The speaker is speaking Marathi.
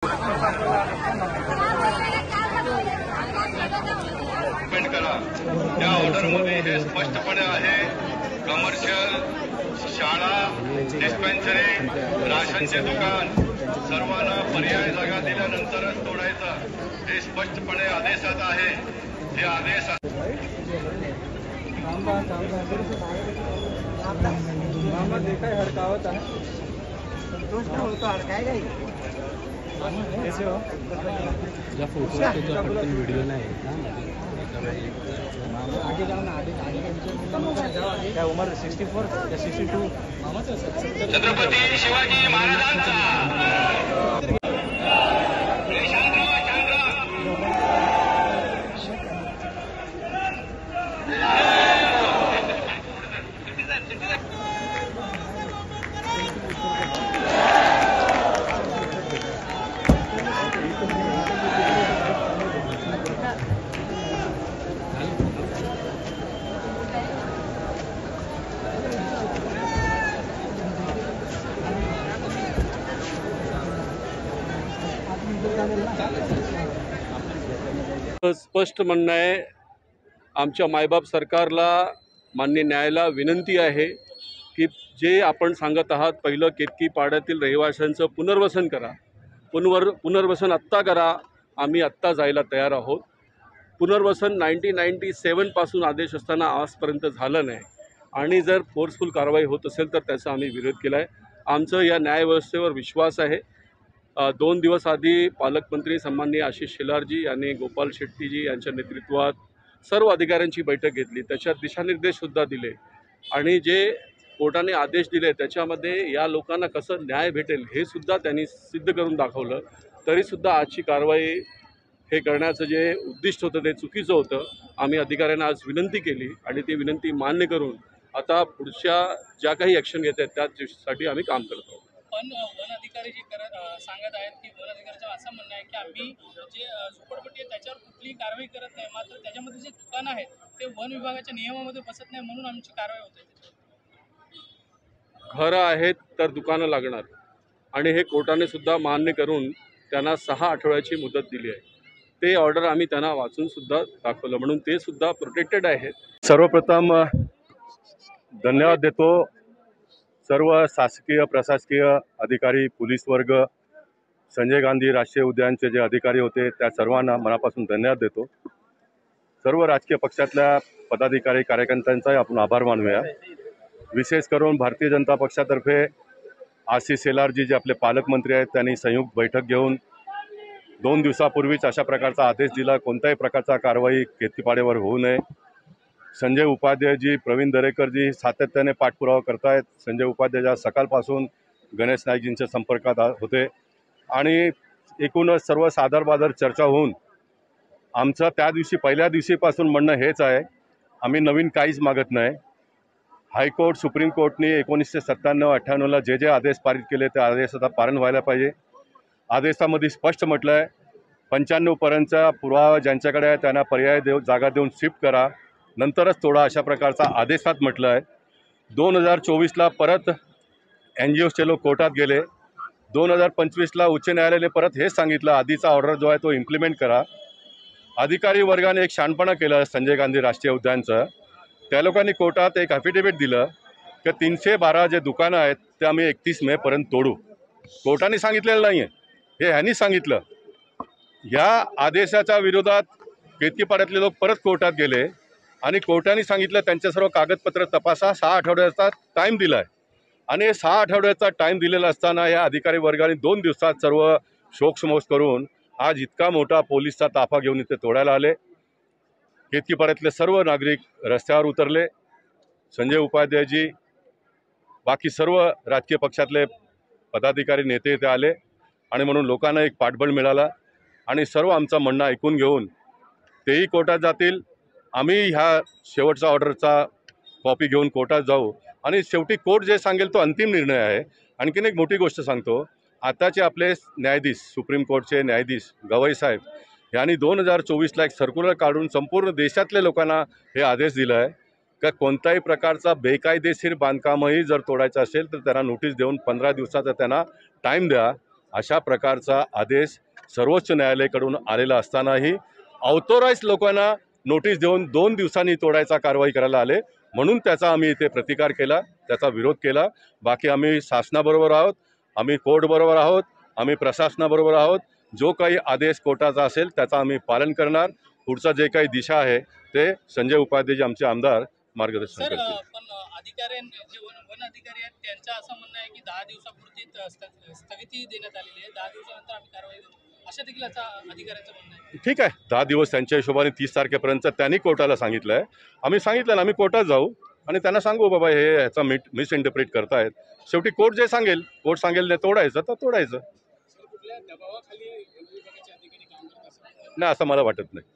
करा त्या ऑर्डरमध्ये हे स्पष्टपणे आहे, कमर्शियल, शाळा, डिस्पेन्सरी, राशनचे दुकान सर्वांना पर्याय जागा दिल्यानंतरच तोडायचं हे स्पष्टपणे आदेशात आहे। हे आदेश हडकावत आहे। कैसे हो या फोटो के जो अपन वीडियो ना है आगे जाओ ना, आगे क्या उम्र 64 या 62 छत्रपती शिवाजी महाराजांचा स्पष्ट म्हणणं आहे, आमच्या मायबाप सरकारला, माननीय न्यायालयाला विनंती आहे की जे आपण सांगत आहात, पहिलं केतकी पाड्यातील रहिवाशांचं पुनर्वसन करा, पुनर्वसन आत्ता करा। आम्ही आत्ता जायला तयार आहोत। पुनर्वसन 1997 पासून आदेश असताना आजपर्यंत झालं नाही आणि जर फोर्सफुल कारवाई होत असेल तर त्याचा आम्ही विरोध केला आहे। आमचं या न्यायव्यवस्थेवर विश्वास आहे। 2 दिवस आधी पालकमंत्री सन्माननीय आशिष शेलारजी यांनी गोपाल शेट्टीजी यांच्या नेतृत्वात सर्व अधिकाऱ्यांची बैठक घेतली, त्याच्यात दिशानिर्देशसुद्धा दिले आणि जे कोर्टाने आदेश दिले त्याच्यामध्ये या लोकांना कसं न्याय भेटेल हे सुद्धा त्यांनी सिद्ध करून दाखवलं। तरीसुद्धा आजची कारवाई हे करण्याचं जे उद्दिष्ट होतं ते चुकीचं होतं। आम्ही अधिकाऱ्यांना आज विनंती केली आणि ती विनंती मान्य करून आता पुढच्या ज्या काही ॲक्शन घेत आहेत त्यासाठी आम्ही काम करत आहोत। पण वन अधिकारी जी सांगत आहेत की वन अधिकाऱ्याचं असं म्हणणं आहे की आम्ही जे झोपडपट्टी आहे त्याच्यावर कुठलीही कारवाई करत नाही, मात्र त्याच्यामध्ये जे दुकानं आहेत ते वन विभागाच्या नियमामध्ये बसत नाही म्हणून आमची कारवाई होते। घरं आहेत तर दुकानं लागणार आणि हे कोर्टाने सुद्धा मान्य करून त्यांना 6 आठवड्याची मुदत दिली आहे। ते ऑर्डर आम्ही त्यांना वाचून सुद्धा दाखवलं, म्हणून ते सुद्धा प्रोटेक्टेड आहेत। सर्वप्रथम धन्यवाद देतो सर्व शासकीय प्रशासकीय अधिकारी, पोलीस वर्ग, संजय गांधी राष्ट्रीय उद्यानचे जे अधिकारी होते त्या सर्वांना मनापासून धन्यवाद देतो। सर्व राजकीय पक्षातल्या पदाधिकारी कार्यकर्त्यांचाही आपण आभार मानूया। विशेष करून भारतीय जनता पक्षातर्फे आशिष शेलारजी जे आपले पालकमंत्री आहेत त्यांनी संयुक्त बैठक घेऊन 2 दिवसापूर्वीच अशा प्रकारचा आदेश दिला, कोणत्याही प्रकारचा कारवाई केतकीपाड्यावर होऊ नये। संजय उपाध्यायजी, प्रवीण दरेकरजी सातत्याने पाठपुरावा करतायत। संजय उपाध्याय सकाळपासून गणेश नाईकजींच्या संपर्कात होते आणि एकूणच सर्व सादरबादर चर्चा होऊन आमचं त्या दिवशी पहिल्या दिवशीपासून म्हणणं हेच आहे, आम्ही नवीन काहीच मागत नाही। हायकोर्ट, सुप्रीम कोर्टने 1997-98ला जे आदेश पारित केले ते आदेश आता पालन व्हायला पाहिजे। आदेशामध्ये स्पष्ट म्हटलं आहे 95पर्यंतचा पुरावा ज्यांच्याकडे आहे त्यांना पर्याय जागा देऊन शिफ्ट करा, नंतरच तोडा, अशा प्रकारचा आदेशात म्हटलं आहे। 2024ला परत NGOचे लोक कोर्टात गेले, 2025ला उच्च न्यायालयाने परत हेच सांगितलं आधीचा ऑर्डर जो आहे तो इम्प्लिमेंट करा। अधिकारी वर्गाने एक शहाणपणा केलं संजय गांधी राष्ट्रीय उद्यानचं। त्या लोकांनी कोर्टात एक ॲफिडेविट दिलं की 312 जे दुकानं आहेत ते आम्ही 31 मेपर्यंत तोडू। कोर्टाने सांगितलेलं नाही आहे, हे ह्यांनी सांगितलं। या आदेशाच्या विरोधात केतकीपाड्यातले लोक परत कोर्टात गेले आणि कोर्टाने सांगितलं त्यांचे सर्व कागदपत्र तपासा, 6 आठवड्याचा टाईम दिला आहे आणि 6 आठवड्याचा टाईम दिलेला असताना या अधिकारी वर्गाने 2 दिवसात सर्व शोकसमोस करून आज इतका मोठा पोलिसचा ताफा घेऊन इथे तोडायला आले। केतकीपाड्यातले सर्व नागरिक रस्त्यावर उतरले, संजय उपाध्यायजी, बाकी सर्व राजकीय पक्षातले पदाधिकारी नेते इथे आले आणि म्हणून लोकांना एक पाठबळ मिळाला आणि सर्व आमचं म्हणणं ऐकून घेऊन तेही कोर्टात जातील। आम्ही ह्या शेवटचा ऑर्डरचा कॉपी घेऊन कोर्टात जाऊ आणि शेवटी कोर्ट जे सांगेल तो अंतिम निर्णय आहे। आणखीन एक मोठी गोष्ट सांगतो, आताचे आपले न्यायाधीश, सुप्रीम कोर्टचे न्यायाधीश गवई साहेब यांनी 2024ला एक सर्क्युलर काढून संपूर्ण देशातल्या लोकांना हे आदेश दिला आहे का कोणत्याही प्रकारचा बेकायदेशीर बांधकामही जर तोडायचं असेल तर त्यांना नोटीस देऊन 15 दिवसाचा त्यांना टाईम द्या अशा प्रकारचा आदेश सर्वोच्च न्यायालयाकडून आलेला असतानाही ऑथोराईज लोकांना नोटीस देऊन 2 दिवसांनी तोडायचा कारवाई करायला आले, म्हणून त्याचा आम्ही इथे प्रतिकार केला, त्याचा विरोध केला. बाकी आम्ही शासनाबरोबर आहोत, आम्ही कोर्टबरोबर आहोत, आम्ही प्रशासनाबरोबर आहोत. जो काही आदेश कोर्टाचा असेल त्याचा आम्ही पालन करणार. पुढचा जे काही दिशा आहे ते संजय उपाध्याय आमचे आमदार मार्गदर्शन सर करतील. पण अधिकारी जे वन अधिकारी आहेत त्यांचं असं म्हणणं आहे की 10 दिवसापुरती स्थगिती देण्यात आलेली आहे, 10 दिवसानंतर आम्ही कारवाई करू, अशा देखील याचा अधिकाऱ्यांचं म्हणणं आहे. ठीक आहे, 10 दिवस त्यांच्या हिशोबाने 30 तारखेपर्यंत त्यांनी कोर्टाला सांगितलं आहे. आम्ही सांगितलं ना, आम्ही कोर्टात जाऊ आणि त्यांना सांगू बाबा हे ह्याचा मिसइंटरप्रेट करतायत. शेवटी कोर्ट जे सांगेल, कोर्ट सांगेल तोडायचं तर तोडायचं. नाही असं मला वाटत नाही.